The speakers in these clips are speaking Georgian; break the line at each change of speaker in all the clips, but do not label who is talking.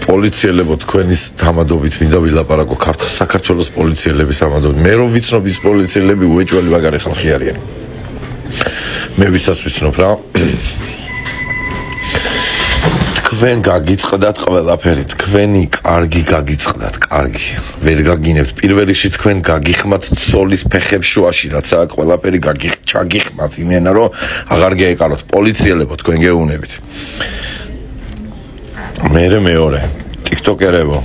პოლიციელებო თქვენის თამადობით მინდა ვილაპარაკო საქართველოს პოლიციელების თამადობით. მე რომ ვიცნობ ის პოლიციელები უეჭველი მაგარი ხალხი არიან. მე ვისაც ვიცნობ რა. თქვენ გაგიწყდათ ყველაფერი, თქვენი კარგი გაგიწყდათ, კარგი. ვერ გაგინებთ. პირველ რიგში თქვენ გაგიხმათ ცოლის ფეხებს შუაში, რაც აქ ყველაფერი ჩაგიხმათ იმენა რომ აღარ გაეკაროთ პოლიციელებო თქვენ გეუნებით. მეორე TikToker-ებო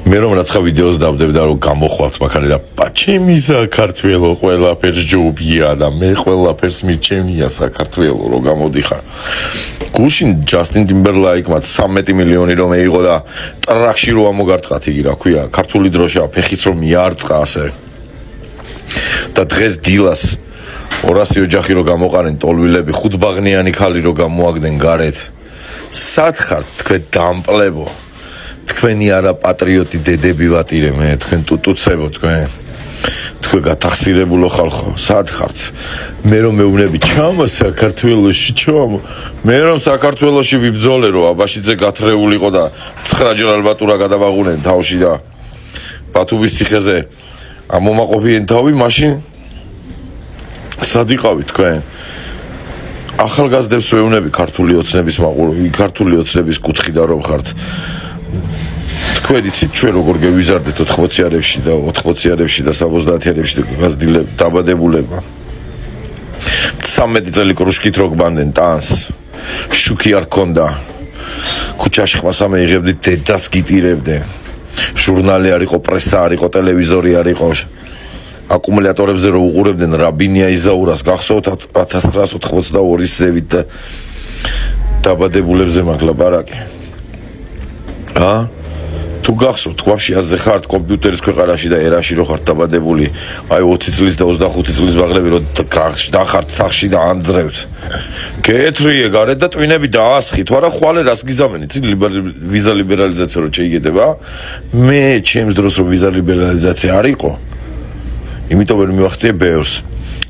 მე რომ რაცხა ვიდეოს დავდებდა რომ გამოხვალთ მაგარი და ჩემი საქართველო ყველაფერს ჯობია და მე ყველაფერს მიჩემია საქართველო რომ გამოდიხარ გუშინ ჯასტინ ტიმბერლაიკმა 13 მილიონი რომ ეიღო და ტრაქში რო ამოგარტყათ იგი რა ქვია ქართული დროშა ფეხიც რომ მიარტყა ასე და დღეს დილას 200 ოჯახი რო გამოყარენ ტოლვილები ხუთბაღნიანი ქალი რო გამოაგდნენ გარეთ სათხართ თქვენ დამპლებო თქვენი არა პატრიოტი დედები ვატირე მე თქვენ ტუტუცებო თქვენ გათახსირებულო ხალხო სათხართ მე რომ მეუბნები ჩამო საქართველოში ჩამო მე რომ საქართველოში ვიბძოლე რომ აბაშიძე გათრეულიყო და 9 ჯერ ალბატურა გადავაღუნენ თავში და ბათუმის ციხეზე ამომაყოფიენ თავი მაშინ სად იყავით თქვენ ახალგაზრდებს ვეუბნები ქართული ოცნების მაყურებელი ქართული ოცნების კუთხი და რომ ხართ თქვენ იცით ჩვენ როგორ გევიზარდეთ 80-იანებში და 80-იანებში და 70-იანებში გაზრდილებ დაბადებულებმა 13 წელი კრუშკით რო გბანდნენ ტანს შუქი არ ქონდა ქუჩაში ხმასამე იღებდით დედას გიტირებდნენ ჟურნალი არ იყო პრესა არ იყო ტელევიზორი არ იყო აკუმულატორებზე რო უყურებდნენ რაბინია იზაურას გახსოვთ 1982-ის ზევით და დაბადებულებზე მაგ ლაპარაკი თუ გახსოვთ თქვაში აზე ხართ კომპიუტერის ქვეყანაში და ერაში რო ხართ დაბადებული აი 20 წლის და 25 წლის ბაღლები რო დახართ სახში და ანძრევთ გეთრიე გარეთ და ტვინები დაასხით ვარა ხვალე რას გიზამენით ვიზა ლიბერალიზაცია რო შეიძლება მე ჩემს დროს რო ვიზა ლიბერალიზაცია არ იყო იმიტომ რომ მივახციე ბევრს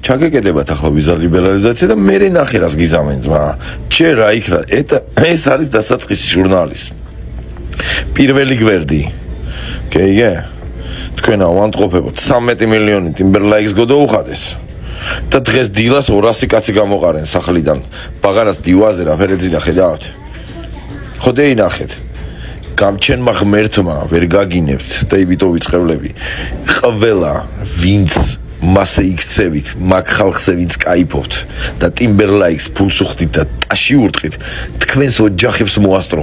ჩაგეკედებათ ახლა ვიზა ლიბერალიზაცია და მე ნახე რას გიზამენ ძმა ჩე რა იქ ეს არის დასაწყისი ჟურნალის პირველი გვერდი კეიგე თქვენ ავანტყოფებოთ 13 მილიონი ტიმბერლაიქს გოდოუხადეს და დღეს დილას 200 კაცი გამოყარენ სახლიდან ბაღარას დივაზე რაფერეძინა ხედავთ ხოდე ინახეთ გამჩენმა ღმერთმა ვერ გაგინებთ და იბიტო ვიწყებლები ყველა ვინც მასე იქცევით მაგ ხალხზე ვინც კაიფობთ და ტიმბერლაიქს ფულს უხდით და ტაში ურტყით თქვენს ოჯახებს მოასწრო